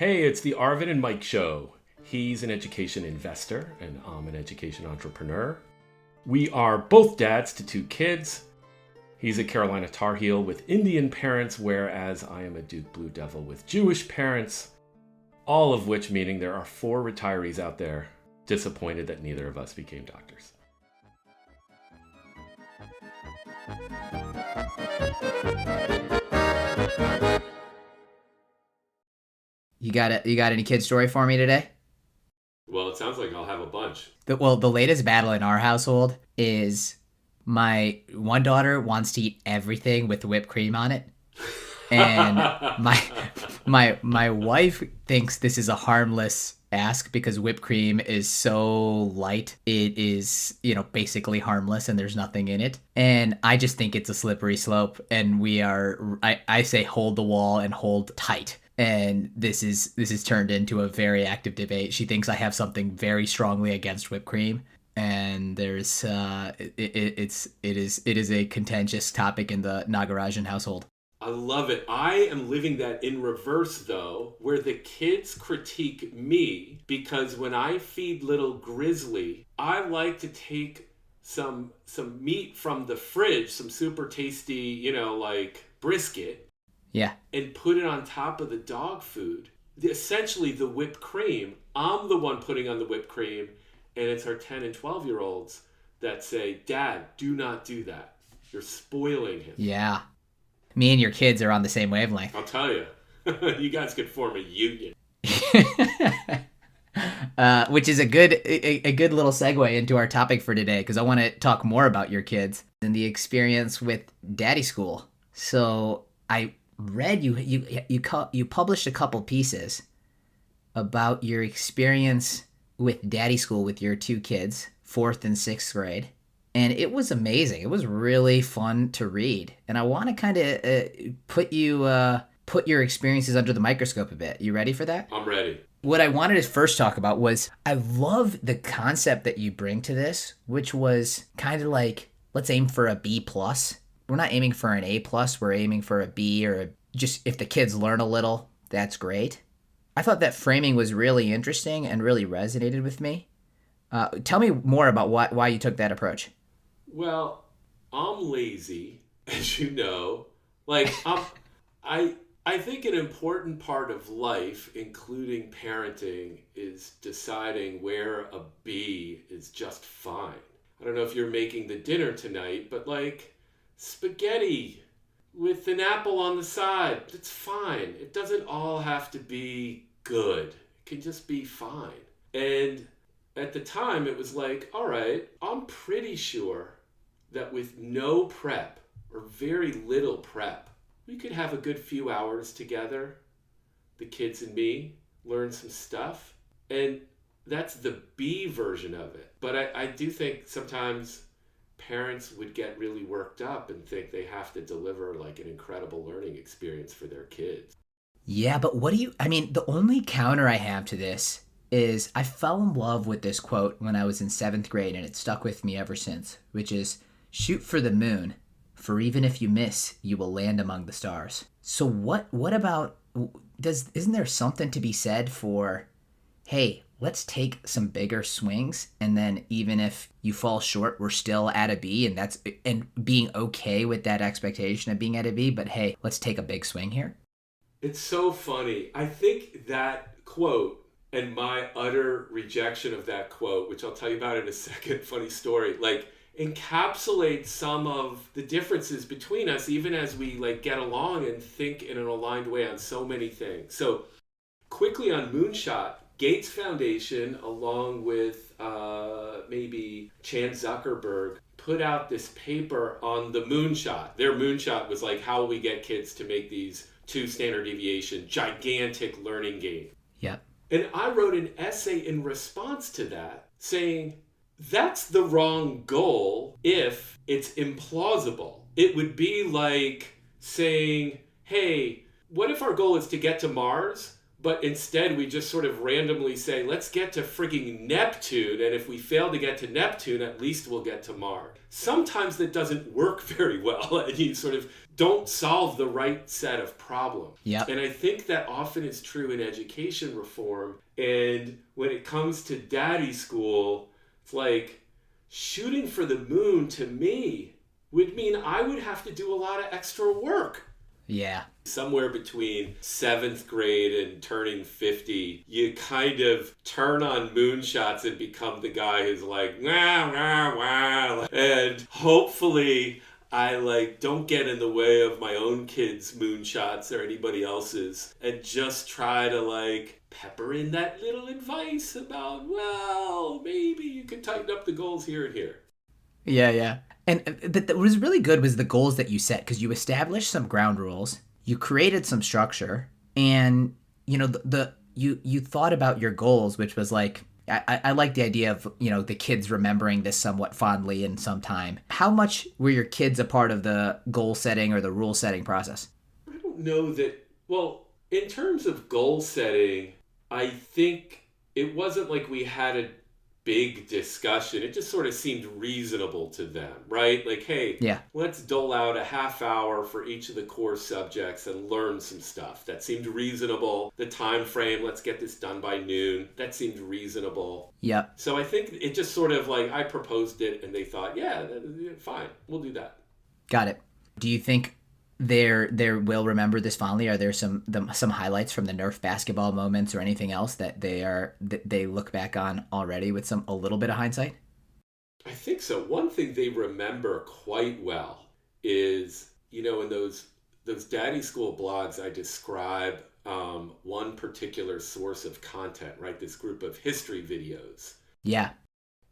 Hey, it's the Arvind and Mike show. He's an education investor and I'm an education entrepreneur. We are both dads to two kids. He's a Carolina Tar Heel with Indian parents, whereas I am a Duke Blue Devil with Jewish parents. All of which meaning there are 4 retirees out there disappointed that neither of us became doctors. You got any kid story for me today? Well, it sounds like I'll have a bunch. The latest battle in our household is my one daughter wants to eat everything with whipped cream on it. And my wife thinks this is a harmless ask because whipped cream is so light. It is, basically harmless and there's nothing in it. And I just think it's a slippery slope. And I say hold the wall and hold tight. And this is turned into a very active debate. She thinks I have something very strongly against whipped cream. And there's it is a contentious topic in the Nagarajan household. I love it. I am living that in reverse, though, where the kids critique me because when I feed little Grizzly, I like to take some meat from the fridge, some super tasty, like brisket. Yeah. And put it on top of the dog food. Essentially, the whipped cream, I'm the one putting on the whipped cream, and it's our 10 and 12-year-olds that say, Dad, do not do that. You're spoiling him. Yeah. Me and your kids are on the same wavelength. I'll tell you. You guys could form a union. Which is a good little segue into our topic for today, because I want to talk more about your kids and the experience with daddy school. So I read you published a couple pieces about your experience with daddy school with your 2 kids, 4th and 6th grade. And it was amazing. It was really fun to read. And I want to kind of put your experiences under the microscope a bit. You ready for that? I'm ready. What I wanted to first talk about was I love the concept that you bring to this, which was kind of like, let's aim for a B+. We're not aiming for an A+, we're aiming for a B just if the kids learn a little, that's great. I thought that framing was really interesting and really resonated with me. Tell me more about why you took that approach. Well, I'm lazy, as you know. I think an important part of life, including parenting, is deciding where a B is just fine. I don't know if you're making the dinner tonight, but spaghetti with an apple on the side, it's fine. It doesn't all have to be good. It can just be fine. And at the time, it was all right, I'm pretty sure that with no prep or very little prep, we could have a good few hours together, the kids and me, learn some stuff. And that's the B version of it. But I do think sometimes parents would get really worked up and think they have to deliver an incredible learning experience for their kids. Yeah, but the only counter I have to this is I fell in love with this quote when I was in 7th grade, and it stuck with me ever since, which is, shoot for the moon, for even if you miss, you will land among the stars. So what about, isn't there something to be said for, hey, let's take some bigger swings, and then even if you fall short, we're still at a B, and being okay with that expectation of being at a B, but hey, let's take a big swing here? It's so funny. I think that quote and my utter rejection of that quote, which I'll tell you about in a second, funny story, encapsulates some of the differences between us, even as we get along and think in an aligned way on so many things. So quickly on Moonshot, Gates Foundation, along with maybe Chan Zuckerberg, put out this paper on the moonshot. Their moonshot was how will we get kids to make these 2 standard deviation, gigantic learning game. Yeah. And I wrote an essay in response to that saying, that's the wrong goal if it's implausible. It would be like saying, hey, what if our goal is to get to Mars, But instead, we just sort of randomly say, let's get to frigging Neptune. And if we fail to get to Neptune, at least we'll get to Mars. Sometimes that doesn't work very well. And you sort of don't solve the right set of problems. Yep. And I think that often is true in education reform. And when it comes to daddy school, it's like shooting for the moon to me would mean I would have to do a lot of extra work. Yeah. Somewhere between 7th grade and turning 50, you kind of turn on Moonshots and become the guy who's like, wah, wah, wah. And hopefully I don't get in the way of my own kids' Moonshots or anybody else's, and just try to pepper in that little advice about, well, maybe you could tighten up the goals here and here. Yeah. And what was really good was the goals that you set, because you established some ground rules, you created some structure, and you thought about your goals, which was I like the idea of the kids remembering this somewhat fondly in some time. How much were your kids a part of the goal setting or the rule setting process? I don't know that. Well, in terms of goal setting, I think it wasn't like we had a big discussion. It just sort of seemed reasonable to them, right? Hey, let's dole out a half hour for each of the core subjects and learn some stuff. That seemed reasonable. The time frame, let's get this done by noon, that seemed reasonable. Yep. So I think it just sort of I proposed it and they thought, yeah, fine, we'll do that. Got it. Do you think they will remember this fondly? Are there some highlights from the Nerf basketball moments or anything else that they look back on already with a little bit of hindsight? I think so. One thing they remember quite well is, in those daddy school blogs, I describe one particular source of content, right? This group of history videos. Yeah.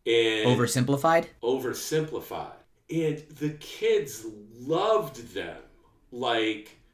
And Oversimplified. And the kids loved them.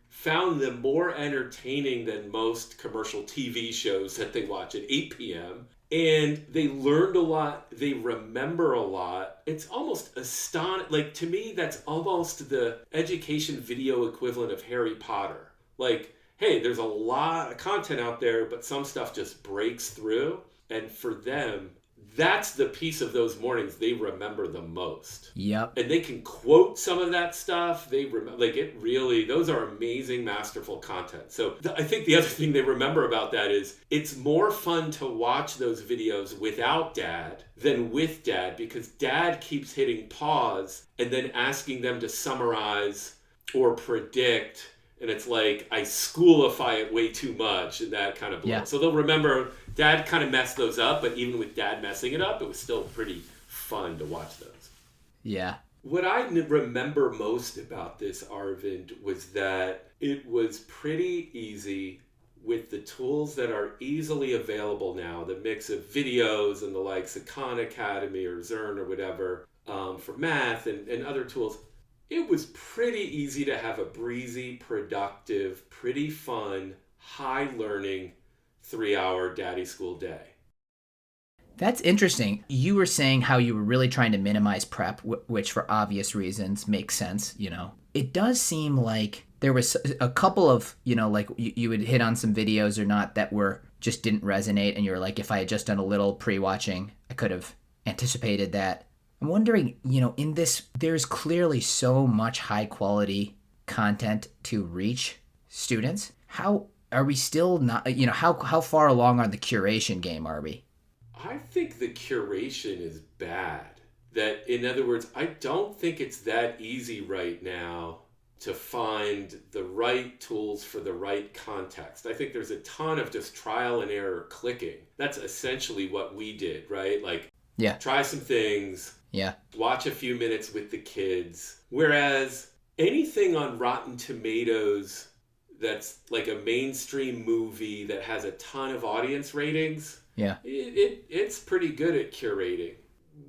Found them more entertaining than most commercial TV shows that they watch at 8 p.m. And they learned a lot. They remember a lot. It's almost astonishing. To me, that's almost the education video equivalent of Harry Potter. Hey, there's a lot of content out there, but some stuff just breaks through. And for them, that's the piece of those mornings they remember the most. Yep. And they can quote some of that stuff. They remember, it really, those are amazing, masterful content. So I think the other thing they remember about that is it's more fun to watch those videos without dad than with dad, because dad keeps hitting pause and then asking them to summarize or predict. And it's I schoolify it way too much, and that kind of blows. Yeah. So they'll remember dad kind of messed those up, but even with dad messing it up, it was still pretty fun to watch those. Yeah. What I remember most about this, Arvind, was that it was pretty easy with the tools that are easily available now, the mix of videos and the likes of Khan Academy or Zern or whatever, for math and other tools. It was pretty easy to have a breezy, productive, pretty fun, high-learning 3-hour daddy school day. That's interesting. You were saying how you were really trying to minimize prep, which for obvious reasons makes sense, It does seem like there was a couple of, you would hit on some videos or not that just didn't resonate, and you were like, if I had just done a little pre-watching, I could have anticipated that. I'm wondering, in this, there's clearly so much high quality content to reach students. How are we still not, how far along on the curation game are we? I think the curation is bad. That, in other words, I don't think it's that easy right now to find the right tools for the right context. I think there's a ton of just trial and error clicking. That's essentially what we did, right? Try some things. Yeah. Watch a few minutes with the kids. Whereas anything on Rotten Tomatoes that's a mainstream movie that has a ton of audience ratings, it's pretty good at curating.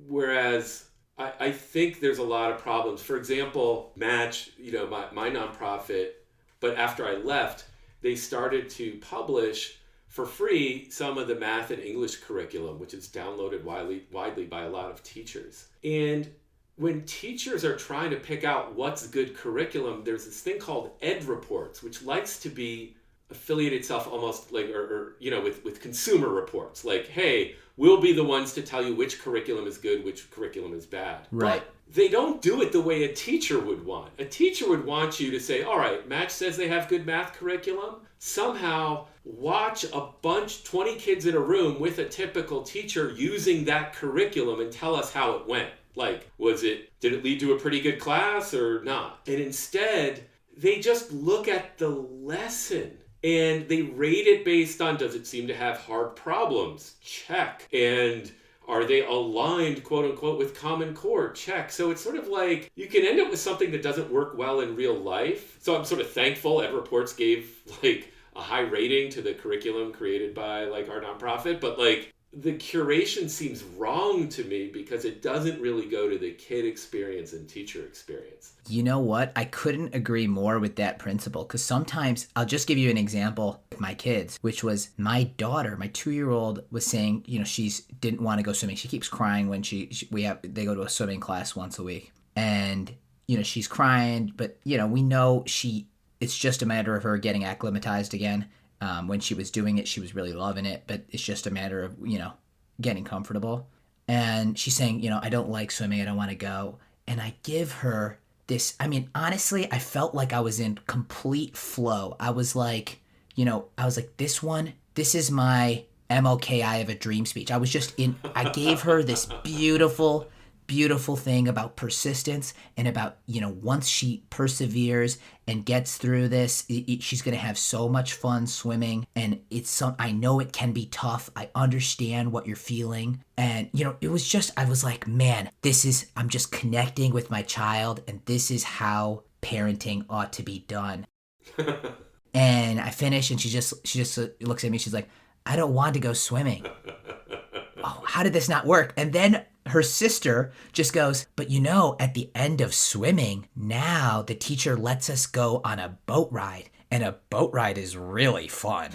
Whereas I think there's a lot of problems. For example, Match, my nonprofit, but after I left, they started to publish for free some of the math and English curriculum, which is downloaded widely by a lot of teachers. And when teachers are trying to pick out what's good curriculum, there's this thing called Ed Reports, which likes to be affiliate itself almost like, or with consumer reports. Like, hey, we'll be the ones to tell you which curriculum is good, which curriculum is bad. Right. But they don't do it the way a teacher would want. A teacher would want you to say, all right, Match says they have good math curriculum. Somehow watch a bunch, 20 kids in a room with a typical teacher using that curriculum and tell us how it went. Like, did it lead to a pretty good class or not? And instead, they just look at the lesson and they rate it based on, does it seem to have hard problems? Check. And are they aligned, quote unquote, with Common Core? Check. So it's sort of like you can end up with something that doesn't work well in real life. So I'm sort of thankful Ed Reports gave like a high rating to the curriculum created by like our nonprofit. But like the curation seems wrong to me because it doesn't really go to the kid experience and teacher experience. You know what? I couldn't agree more with that principle, because sometimes, I'll just give you an example with my kids, which was my daughter, my 2-year-old, was saying, she didn't want to go swimming. She keeps crying when they go to a swimming class once a week. And, she's crying, but, we know it's just a matter of her getting acclimatized again. When she was doing it, she was really loving it, but it's just a matter of, getting comfortable. And she's saying, I don't like swimming. I don't want to go. And I give her this, honestly, I felt like I was in complete flow. I was like, this is my MOK, I have a dream speech. I gave her this beautiful thing about persistence and about, once she perseveres and gets through this, she's going to have so much fun swimming. And I know it can be tough. I understand what you're feeling. And, it was just, I was like, man, I'm just connecting with my child, and this is how parenting ought to be done. And I finish, and she just looks at me. She's like, I don't want to go swimming. Oh, how did this not work? And then her sister just goes, but at the end of swimming, now the teacher lets us go on a boat ride, and a boat ride is really fun.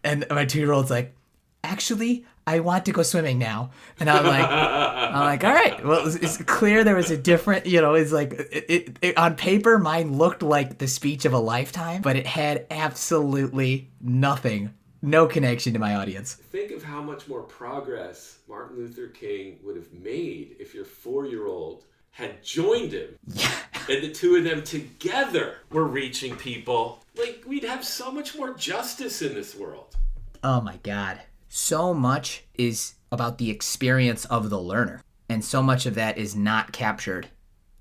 And my 2-year-old's like, actually, I want to go swimming now. And I'm like, all right, well, it's clear there was a different, it's like, it on paper, mine looked like the speech of a lifetime, but it had absolutely nothing. No connection to my audience. Think of how much more progress Martin Luther King would have made if your 4-year-old had joined him. Yeah. And the two of them together were reaching people. Like, we'd have so much more justice in this world. Oh my God. So much is about the experience of the learner. And so much of that is not captured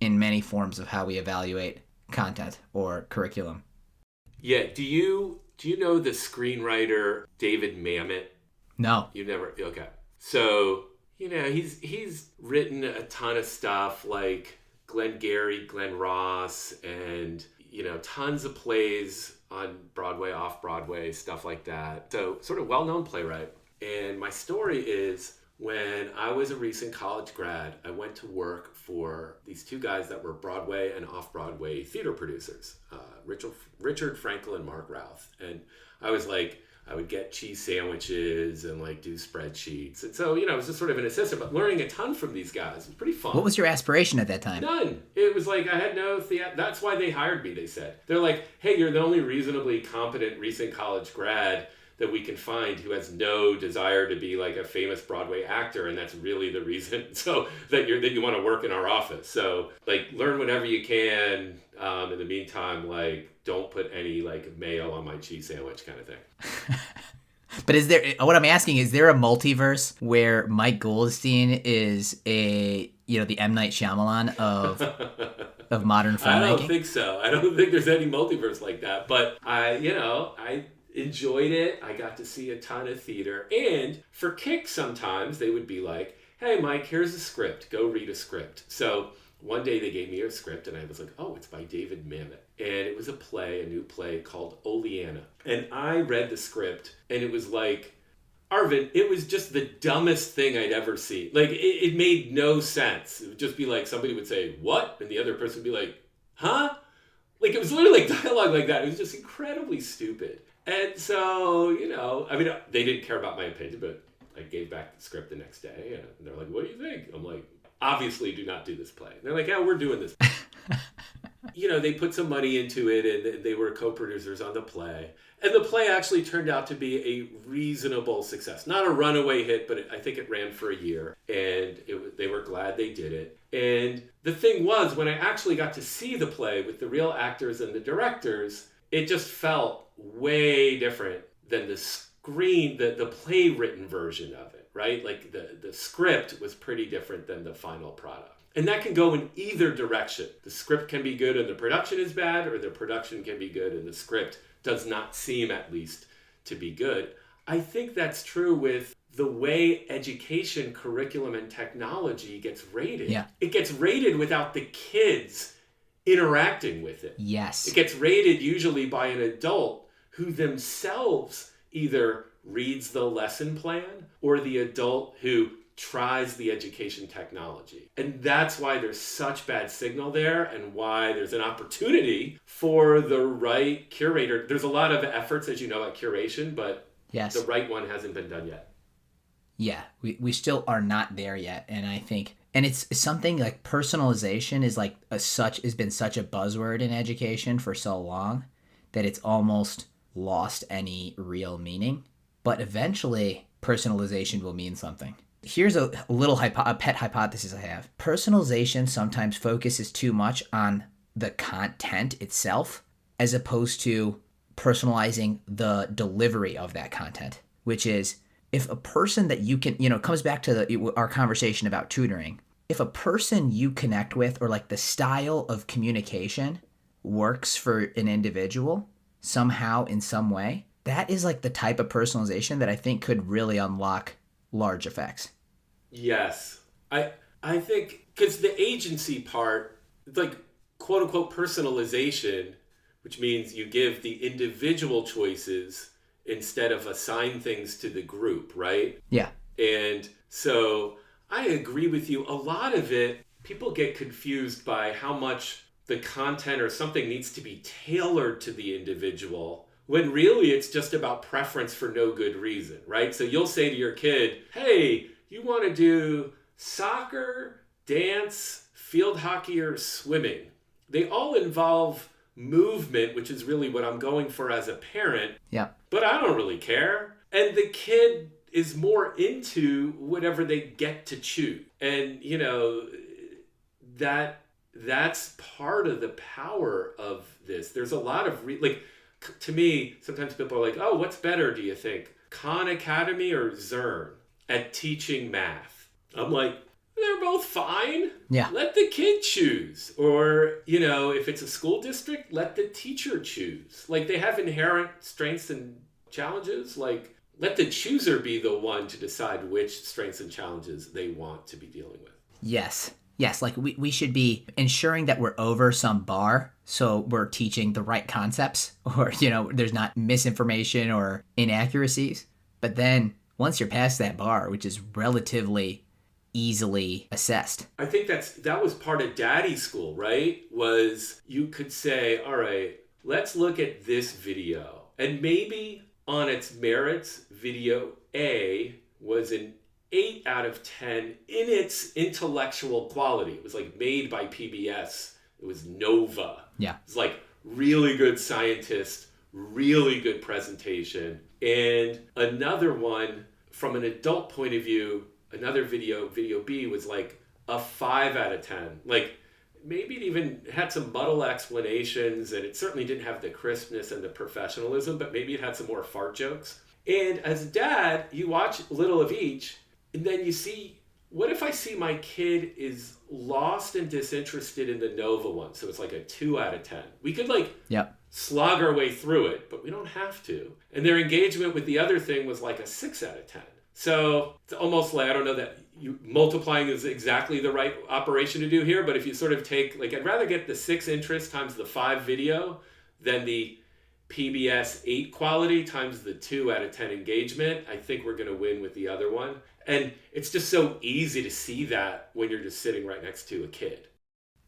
in many forms of how we evaluate content or curriculum. Yeah. Do you know the screenwriter David Mamet? No. You never? Okay. So, he's written a ton of stuff like Glengarry, Glen Ross, and, tons of plays on Broadway, Off-Broadway, stuff like that. So, sort of well-known playwright. And my story is, when I was a recent college grad, I went to work for these two guys that were Broadway and Off-Broadway theater producers, Richard Frankel and Mark Routh. And I was like, I would get cheese sandwiches and like do spreadsheets. And so, I was just sort of an assistant, but learning a ton from these guys. It was pretty fun. What was your aspiration at that time? None. It was like, I had no that's why they hired me, they said. They're like, hey, you're the only reasonably competent recent college grad that we can find who has no desire to be like a famous Broadway actor, and that's really the reason so that you want to work in our office. So like learn whatever you can. In the meantime, like don't put any like mayo on my cheese sandwich kind of thing. But what I'm asking, is there a multiverse where Mike Goldstein is the M. Night Shyamalan of modern filmmaking? I don't think so. I don't think there's any multiverse like that. But I enjoyed it. I got to see a ton of theater. And for kicks, sometimes they would be like, hey, Mike, here's a script. Go read a script. So one day they gave me a script and I was like, oh, it's by David Mamet. And it was a new play called Oleana. And I read the script and it was like, Arvind, it was just the dumbest thing I'd ever seen. Like, it made no sense. It would just be like, somebody would say, what? And the other person would be like, huh? Like, it was literally like dialogue like that. It was just incredibly stupid. And so, they didn't care about my opinion, but I gave back the script the next day. And they're like, what do you think? I'm like, obviously do not do this play. And they're like, yeah, we're doing this. they put some money into it and they were co-producers on the play. And the play actually turned out to be a reasonable success. Not a runaway hit, but I think it ran for a year. And they were glad they did it. And the thing was, when I actually got to see the play with the real actors and the directors, it just felt way different than the play written version of it, right? Like the script was pretty different than the final product. And that can go in either direction. The script can be good and the production is bad, or the production can be good and the script does not seem, at least, to be good. I think that's true with the way education, curriculum, and technology gets rated. Yeah. It gets rated without the kids interacting with it. Yes. It gets rated usually by an adult who themselves either reads the lesson plan or the adult who tries the education technology. And that's why there's such bad signal there, and why there's an opportunity for the right curator. There's a lot of efforts, as you know, at curation, but yes, the right one hasn't been done yet. Yeah, we still are not there yet. And I think, and it's something like personalization is like has been such a buzzword in education for so long that it's almost lost any real meaning. But eventually, personalization will mean something. Here's a pet hypothesis I have. Personalization sometimes focuses too much on the content itself as opposed to personalizing the delivery of that content, which is if a person that you can, comes back to our conversation about tutoring. If a person you connect with, or like the style of communication works for an individual somehow in some way, that is like the type of personalization that I think could really unlock large effects. Yes. I think, because the agency part, like quote unquote personalization, which means you give the individual choices instead of assign things to the group, right? Yeah. And so I agree with you. A lot of it, people get confused by how much the content or something needs to be tailored to the individual, when really it's just about preference for no good reason, right? So you'll say to your kid, hey, you want to do soccer, dance, field hockey, or swimming. They all involve movement, which is really what I'm going for as a parent. Yeah. But I don't really care. And the kid is more into whatever they get to choose. And, that's part of the power of this. There's a lot of, to me, sometimes people are like, oh, what's better, do you think? Khan Academy or Zern at teaching math? I'm like, they're both fine. Yeah. Let the kid choose. Or, if it's a school district, let the teacher choose. Like, they have inherent strengths and challenges. Like, let the chooser be the one to decide which strengths and challenges they want to be dealing with. Yes. Yes, like we should be ensuring that we're over some bar, so we're teaching the right concepts, or, there's not misinformation or inaccuracies. But then once you're past that bar, which is relatively easily assessed. I think that was part of Daddy School, right? Was you could say, all right, let's look at this video. And maybe on its merits, video A was an 8 out of 10 in its intellectual quality. It was like made by PBS. It was Nova. Yeah. It's like really good scientist, really good presentation. And another one, from an adult point of view, another video B, was like a 5 out of 10. Like, maybe it even had some muddle explanations, and it certainly didn't have the crispness and the professionalism, but maybe it had some more fart jokes. And as a dad, you watch a little of each, and then you see, what if I see my kid is lost and disinterested in the Nova one? So it's like a 2 out of 10. We could slog our way through it, but we don't have to. And their engagement with the other thing was like a 6 out of 10. So it's almost like, I don't know that multiplying is exactly the right operation to do here, but if you sort of take, I'd rather get the 6 interest times the 5 video than the PBS 8 quality times the 2 out of 10 engagement. I think we're going to win with the other one. And it's just so easy to see that when you're just sitting right next to a kid.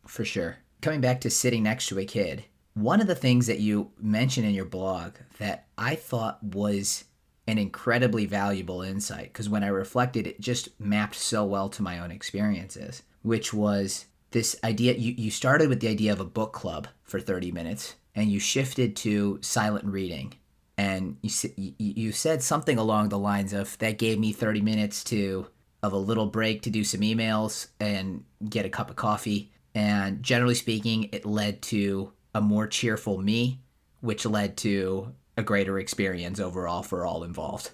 For sure. Coming back to sitting next to a kid, one of the things that you mentioned in your blog that I thought was an incredibly valuable insight, because when I reflected, it just mapped so well to my own experiences, which was this idea, you started with the idea of a book club for 30 minutes and you shifted to silent reading. And you said something along the lines of that gave me 30 minutes of a little break to do some emails and get a cup of coffee. And generally speaking, it led to a more cheerful me, which led to a greater experience overall for all involved.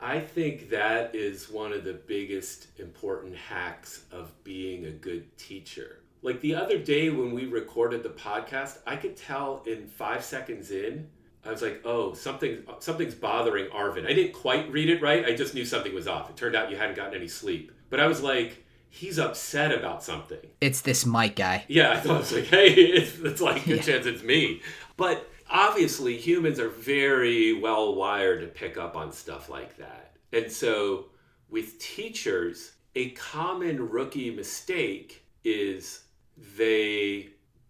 I think that is one of the biggest important hacks of being a good teacher. Like the other day when we recorded the podcast, I could tell in 5 seconds in, I was like, oh, something's bothering Arvind. I didn't quite read it right. I just knew something was off. It turned out you hadn't gotten any sleep. But I was like, he's upset about something. It's this Mike guy. Yeah, I thought it was like, hey, it's like good chance it's me. But obviously humans are very well wired to pick up on stuff like that. And so with teachers, a common rookie mistake is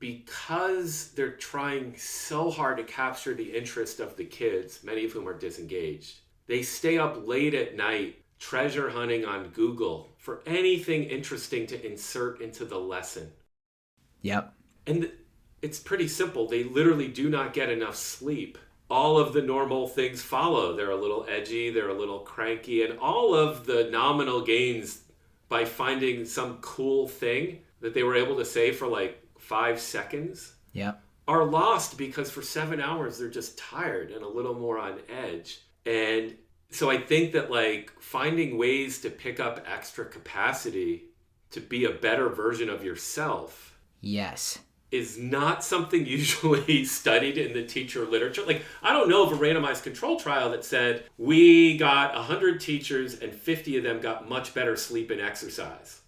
because they're trying so hard to capture the interest of the kids, many of whom are disengaged, they stay up late at night treasure hunting on Google for anything interesting to insert into the lesson. Yep. And it's pretty simple. They literally do not get enough sleep. All of the normal things follow. They're a little edgy, they're a little cranky, and all of the nominal gains by finding some cool thing that they were able to say for like 5 seconds are lost because for 7 hours they're just tired and a little more on edge. And so I think that like finding ways to pick up extra capacity to be a better version of yourself is not something usually studied in the teacher literature. Like, I don't know of a randomized control trial that said we got 100 teachers and 50 of them got much better sleep and exercise.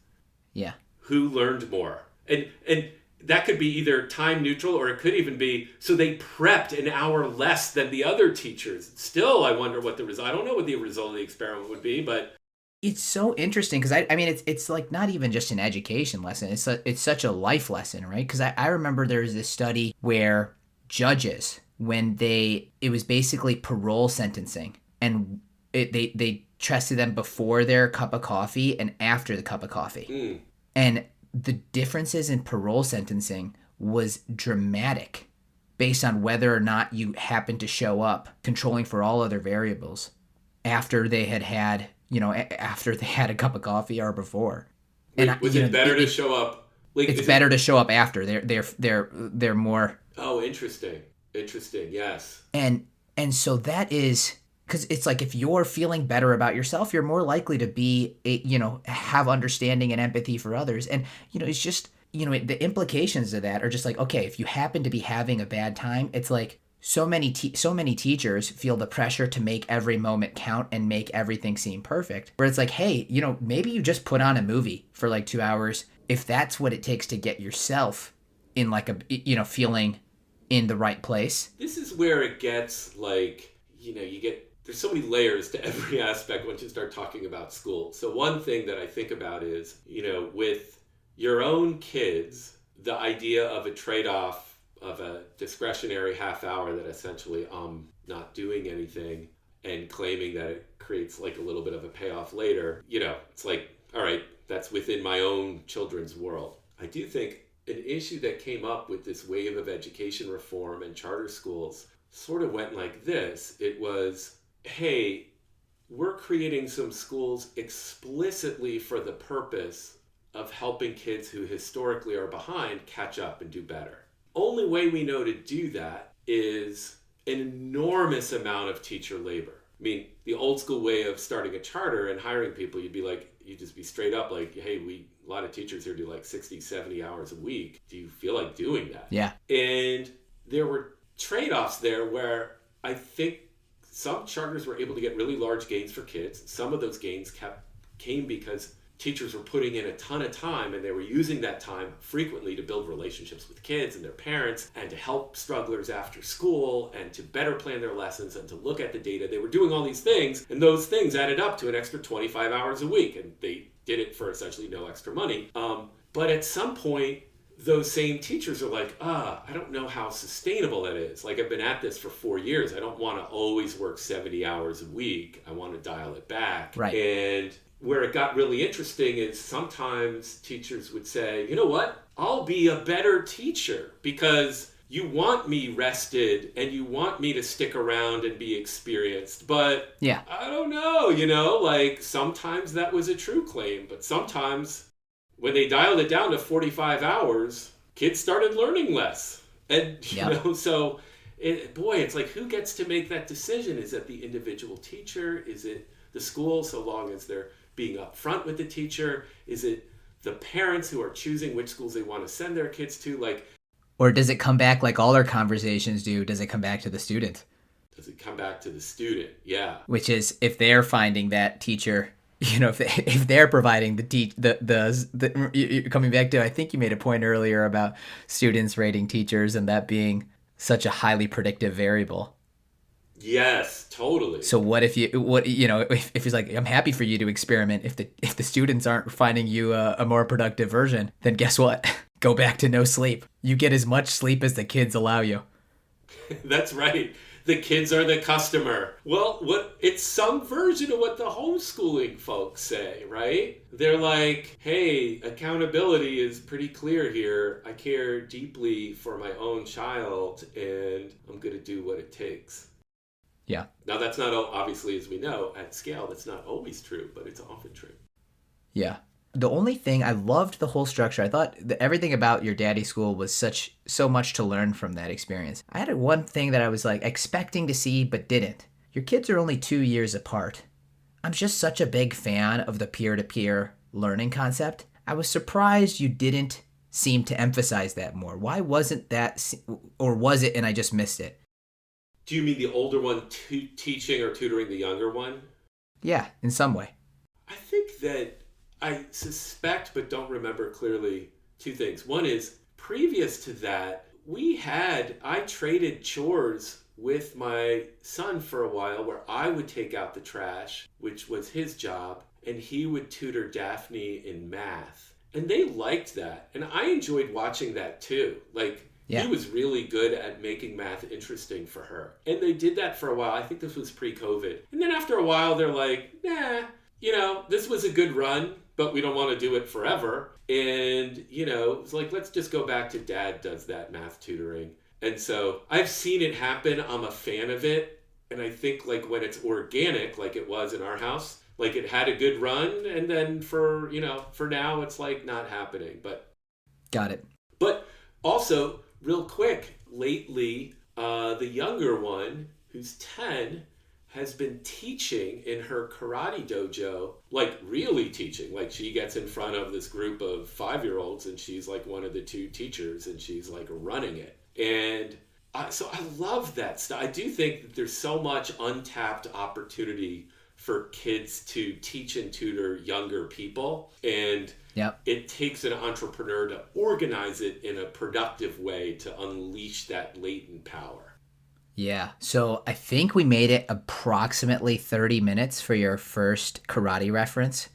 Yeah. Who learned more? And that could be either time neutral or it could even be, so they prepped an hour less than the other teachers. Still, I wonder what the result, I don't know what the result of the experiment would be, but. It's so interesting because I mean, it's like not even just an education lesson. It's such a life lesson, right? Because I remember there was this study where judges, it was basically parole sentencing, and they tested them before their cup of coffee and after the cup of coffee. And the differences in parole sentencing was dramatic based on whether or not you happened to show up, controlling for all other variables, after they had after they had a cup of coffie or before. And was it better to show up? Like, it's better to show up after. They're more. Oh, interesting. Yes. And so that is because it's like if you're feeling better about yourself, you're more likely to be have understanding and empathy for others. And it's just the implications of that are just like, okay, if you happen to be having a bad time, it's like so many teachers feel the pressure to make every moment count and make everything seem perfect. Where it's like, hey, maybe you just put on a movie for like 2 hours if that's what it takes to get yourself in like a feeling in the right place. This is where it gets like, there's so many layers to every aspect once you start talking about school. So one thing that I think about is, with your own kids, the idea of a trade-off of a discretionary half hour that essentially I'm not doing anything and claiming that it creates like a little bit of a payoff later, it's like, all right, that's within my own children's world. I do think an issue that came up with this wave of education reform and charter schools sort of went like this. It was, hey, we're creating some schools explicitly for the purpose of helping kids who historically are behind catch up and do better. Only way we know to do that is an enormous amount of teacher labor. I mean, the old school way of starting a charter and hiring people, you'd just be straight up like, hey, a lot of teachers here do like 60, 70 hours a week. Do you feel like doing that? Yeah. And there were trade-offs there where I think some charters were able to get really large gains for kids. Some of those gains came because teachers were putting in a ton of time and they were using that time frequently to build relationships with kids and their parents and to help strugglers after school and to better plan their lessons and to look at the data. They were doing all these things, and those things added up to an extra 25 hours a week, and they did it for essentially no extra money. But at some point, those same teachers are like, I don't know how sustainable that is. Like, I've been at this for 4 years. I don't want to always work 70 hours a week. I want to dial it back. Right. And where it got really interesting is sometimes teachers would say, you know what, I'll be a better teacher because you want me rested and you want me to stick around and be experienced. But Yeah. I don't know, you know, like sometimes that was a true claim, but sometimes when they dialed it down to 45 hours, kids started learning less. And, you know, so it's like, who gets to make that decision? Is it the individual teacher? Is it the school, so long as they're being upfront with the teacher? Is it the parents who are choosing which schools they want to send their kids to? Like, or does it come back like all our conversations do? Does it come back to the student? Does it come back to the student? Yeah. Which is if they're finding that teacher, you know, if they're providing the coming back to, I think you made a point earlier about students rating teachers and that being such a highly predictive variable. Yes, totally. So what if he's like, I'm happy for you to experiment. If the students aren't finding you a more productive version, then guess what? Go back to no sleep. You get as much sleep as the kids allow you. That's right. The kids are the customer. Well, it's some version of what the homeschooling folks say, right? They're like, hey, accountability is pretty clear here. I care deeply for my own child, and I'm going to do what it takes. Yeah. Now, that's not, obviously, as we know, at scale, that's not always true, but it's often true. Yeah. The only thing, I loved the whole structure. I thought that everything about your daddy's school was so much to learn from that experience. I had one thing that I was like expecting to see but didn't. Your kids are only 2 years apart. I'm just such a big fan of the peer-to-peer learning concept. I was surprised you didn't seem to emphasize that more. Why wasn't that, or was it and I just missed it? Do you mean the older one teaching or tutoring the younger one? Yeah, in some way. I think that I suspect, but don't remember clearly, two things. One is, previous to that, I traded chores with my son for a while where I would take out the trash, which was his job, and he would tutor Daphne in math. And they liked that. And I enjoyed watching that too. Like, he was really good at making math interesting for her. And they did that for a while. I think this was pre-COVID. And then after a while, they're like, nah, you know, this was a good run, but we don't want to do it forever. And, you know, it's like, let's just go back to dad does that math tutoring. And so I've seen it happen. I'm a fan of it. And I think like when it's organic, like it was in our house, like it had a good run. And then for now, it's like not happening. But got it. But also, real quick, lately, the younger one, who's 10, has been teaching in her karate dojo, like really teaching. Like she gets in front of this group of 5-year-olds and she's like one of the 2 teachers and she's like running it. And so I love that stuff. I do think that there's so much untapped opportunity for kids to teach and tutor younger people. And it takes an entrepreneur to organize it in a productive way to unleash that latent power. Yeah. So I think we made it approximately 30 minutes for your first karate reference.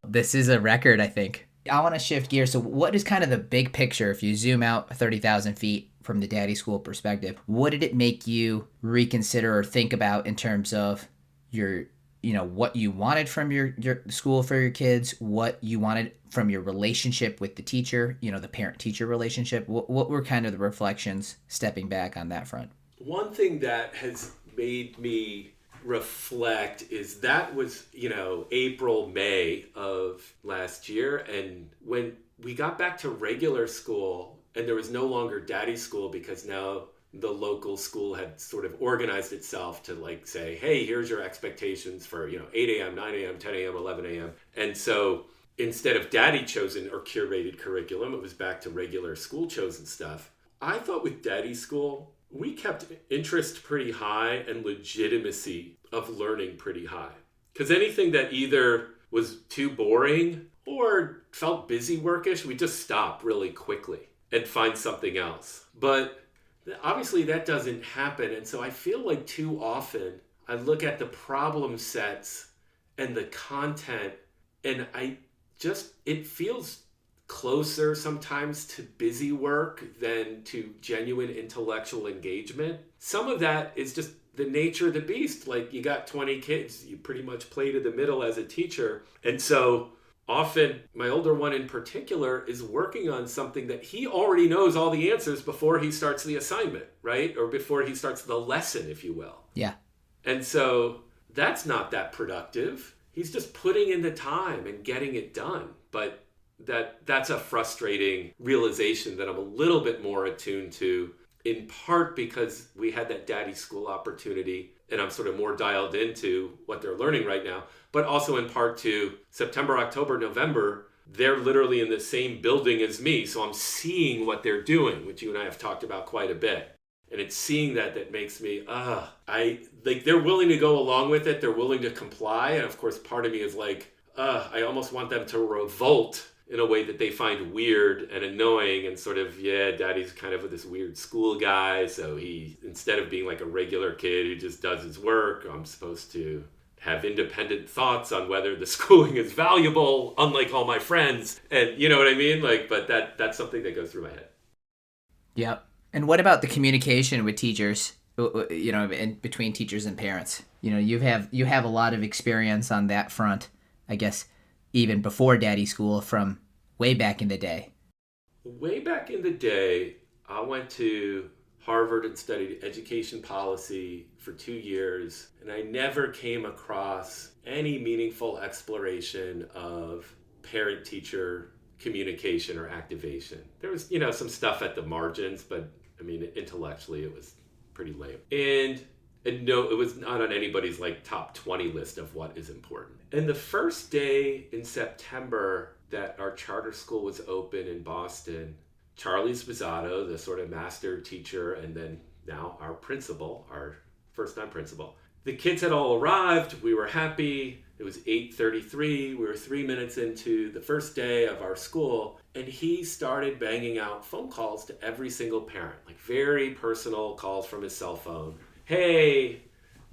This is a record, I think. I want to shift gears. So what is kind of the big picture if you zoom out 30,000 feet from the daddy school perspective? What did it make you reconsider or think about in terms of your, you know, what you wanted from your school for your kids, what you wanted from your relationship with the teacher, you know, the parent-teacher relationship? What were kind of the reflections stepping back on that front? One thing that has made me reflect is that was, you know, April, May of last year. And when we got back to regular school and there was no longer daddy school because now the local school had sort of organized itself to like say, hey, here's your expectations for, you know, 8 a.m., 9 a.m., 10 a.m., 11 a.m. And so instead of daddy chosen or curated curriculum, it was back to regular school chosen stuff. I thought with daddy school, we kept interest pretty high and legitimacy of learning pretty high. Because anything that either was too boring or felt busy workish, we just stop really quickly and find something else. But obviously that doesn't happen. And so I feel like too often I look at the problem sets and the content and it feels closer sometimes to busy work than to genuine intellectual engagement. Some of that is just the nature of the beast. Like, you got 20 kids, you pretty much play to the middle as a teacher. And so often my older one in particular is working on something that he already knows all the answers before he starts the assignment, right? Or before he starts the lesson, if you will. Yeah. And so that's not that productive. He's just putting in the time and getting it done. But that's a frustrating realization that I'm a little bit more attuned to, in part because we had that daddy school opportunity and I'm sort of more dialed into what they're learning right now, but also in part to September, October, November, they're literally in the same building as me. So I'm seeing what they're doing, which you and I have talked about quite a bit. And it's seeing that makes me, they're willing to go along with it. They're willing to comply. And of course, part of me is like, I almost want them to revolt in a way that they find weird and annoying and sort of, daddy's kind of this weird school guy. So he, instead of being like a regular kid who just does his work, I'm supposed to have independent thoughts on whether the schooling is valuable, unlike all my friends. And you know what I mean? Like, but that's something that goes through my head. Yep. And what about the communication with teachers, and between teachers and parents? You have a lot of experience on that front, I guess, even before daddy school from way back in the day. Way back in the day, I went to Harvard and studied education policy for 2 years, and I never came across any meaningful exploration of parent-teacher communication or activation. There was, some stuff at the margins, but I mean, intellectually, it was pretty lame. And no, it was not on anybody's top 20 list of what is important. And the first day in September that our charter school was open in Boston, Charlie Sposato, the sort of master teacher, and then now our principal, our first-time principal, the kids had all arrived. We were happy. It was 8:33. We were 3 minutes into the first day of our school, and he started banging out phone calls to every single parent, like very personal calls from his cell phone. Hey,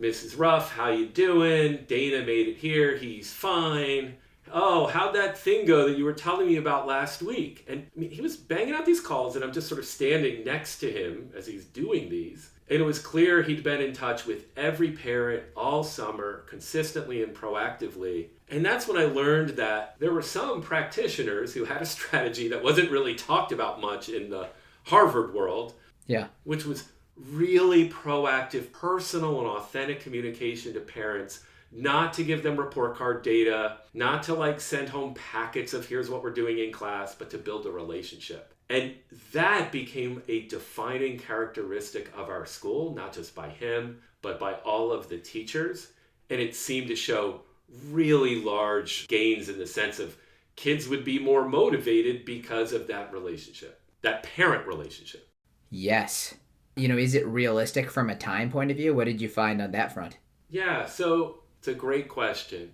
Mrs. Ruff, how you doing? Dana made it here. He's fine. Oh, how'd that thing go that you were telling me about last week? And he was banging out these calls, and I'm just sort of standing next to him as he's doing these. And it was clear he'd been in touch with every parent all summer, consistently and proactively. And that's when I learned that there were some practitioners who had a strategy that wasn't really talked about much in the Harvard world. Yeah. Which was really proactive, personal and authentic communication to parents, not to give them report card data, not to send home packets of here's what we're doing in class, but to build a relationship. And that became a defining characteristic of our school, not just by him, but by all of the teachers. And it seemed to show really large gains in the sense of kids would be more motivated because of that relationship, that parent relationship. Yes. Is it realistic from a time point of view? What did you find on that front? Yeah, so it's a great question.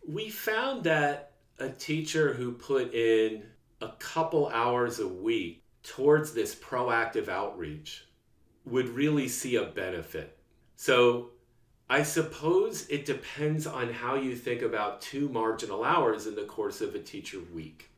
We found that a teacher who put in a couple hours a week towards this proactive outreach would really see a benefit. So I suppose it depends on how you think about 2 marginal hours in the course of a teacher week.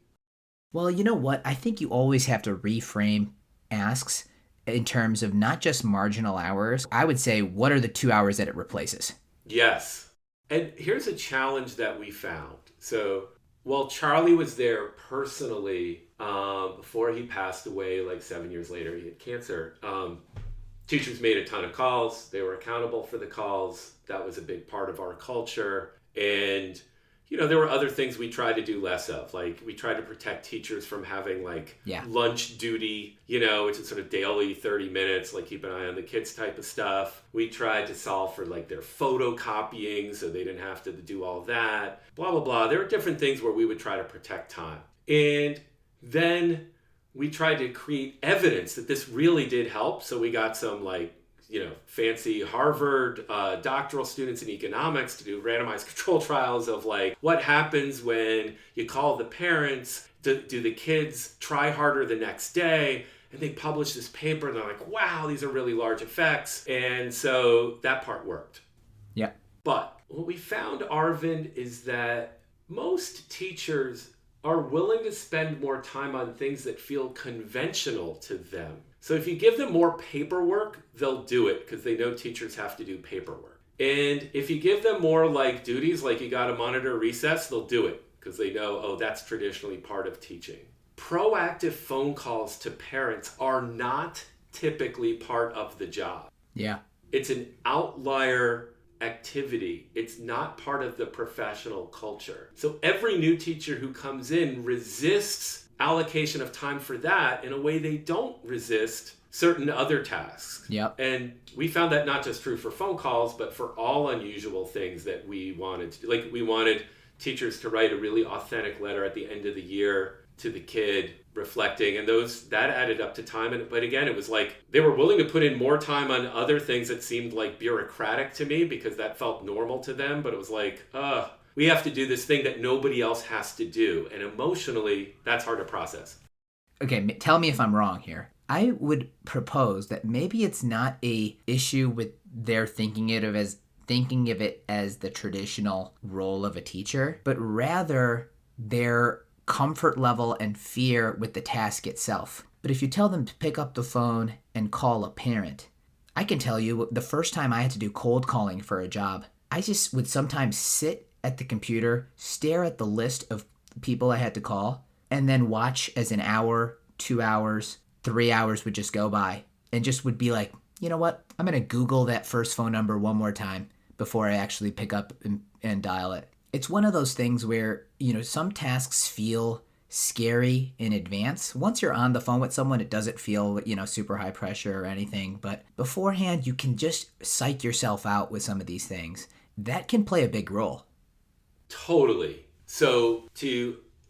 Well, you know what? I think you always have to reframe asks in terms of not just marginal hours. I would say, what are the 2 hours that it replaces? Yes. And here's a challenge that we found. So while Charlie was there personally, before he passed away 7 years later, he had cancer, teachers made a ton of calls. They were accountable for the calls. That was a big part of our culture. And there were other things we tried to do less of. We tried to protect teachers from having lunch duty, which is sort of daily 30 minutes, keep an eye on the kids type of stuff. We tried to solve for their photocopying so they didn't have to do all that, blah, blah, blah. There were different things where we would try to protect time. And then we tried to create evidence that this really did help. So we got some fancy Harvard doctoral students in economics to do randomized control trials of what happens when you call the parents, do the kids try harder the next day? And they published this paper and they're like, wow, these are really large effects. And so that part worked. Yeah. But what we found, Arvind, is that most teachers are willing to spend more time on things that feel conventional to them. So if you give them more paperwork, they'll do it because they know teachers have to do paperwork. And if you give them more like duties, like you got to monitor recess, they'll do it because they know, oh, that's traditionally part of teaching. Proactive phone calls to parents are not typically part of the job. Yeah. It's an outlier activity. It's not part of the professional culture. So every new teacher who comes in resists allocation of time for that in a way they don't resist certain other tasks. Yep. And we found that not just true for phone calls, but for all unusual things that we wanted to do. Like we wanted teachers to write a really authentic letter at the end of the year to the kid reflecting, and that added up to time. But again, it was like they were willing to put in more time on other things that seemed like bureaucratic to me because that felt normal to them. But it was like, we have to do this thing that nobody else has to do. And emotionally, that's hard to process. Okay, tell me if I'm wrong here. I would propose that maybe it's not a issue with their thinking of it as the traditional role of a teacher, but rather their comfort level and fear with the task itself. But if you tell them to pick up the phone and call a parent, I can tell you the first time I had to do cold calling for a job, I just would sometimes sit at the computer, stare at the list of people I had to call, and then watch as an hour, 2 hours, 3 hours would just go by and just would be like, you know what? I'm going to Google that first phone number one more time before I actually pick up and dial it. It's one of those things where, some tasks feel scary in advance. Once you're on the phone with someone, it doesn't feel, super high pressure or anything. But beforehand, you can just psych yourself out with some of these things. That can play a big role. Totally. So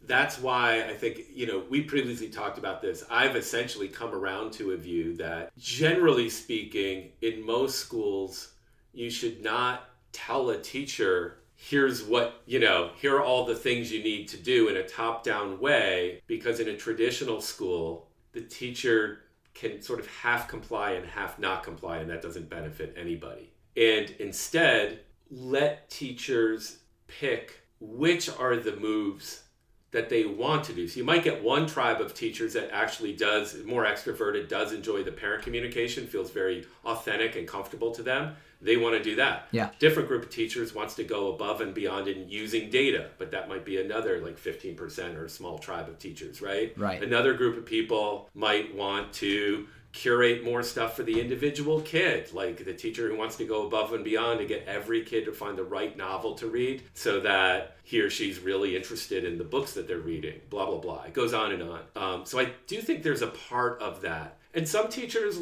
that's why I think, we previously talked about this. I've essentially come around to a view that generally speaking, in most schools, you should not tell a teacher, here's what, here are all the things you need to do in a top-down way, because in a traditional school, the teacher can sort of half comply and half not comply, and that doesn't benefit anybody. And instead, let teachers pick which are the moves that they want to do. So you might get one tribe of teachers that actually more extroverted, does enjoy the parent communication, feels very authentic and comfortable to them. They want to do that. Yeah. Different group of teachers wants to go above and beyond in using data, but that might be another 15% or a small tribe of teachers, right? Right. Another group of people might want to curate more stuff for the individual kid, like the teacher who wants to go above and beyond to get every kid to find the right novel to read so that he or she's really interested in the books that they're reading, blah, blah, blah. It goes on and on. So I do think there's a part of that. And some teachers,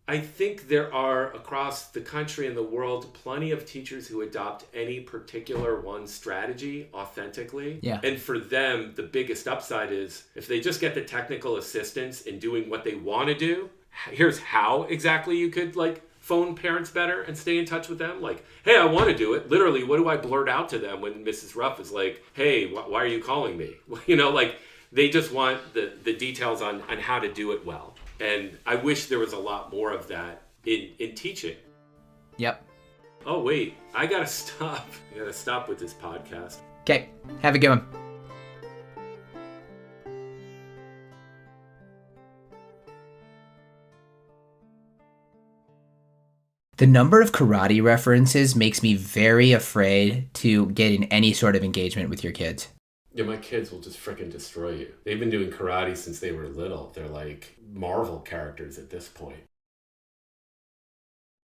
I think there are across the country and the world plenty of teachers who adopt any particular one strategy authentically. Yeah. And for them, the biggest upside is if they just get the technical assistance in doing what they want to do, here's how exactly you could phone parents better and stay in touch with them. Hey, I want to do it. Literally, what do I blurt out to them when Mrs. Ruff is like, hey, why are you calling me? They just want the details on how to do it well. And I wish there was a lot more of that in teaching. Yep. Oh, wait. I gotta stop. I gotta stop with this podcast. Okay. Have a good one. The number of karate references makes me very afraid to get in any sort of engagement with your kids. Yeah, my kids will just frickin' destroy you. They've been doing karate since they were little. They're like Marvel characters at this point.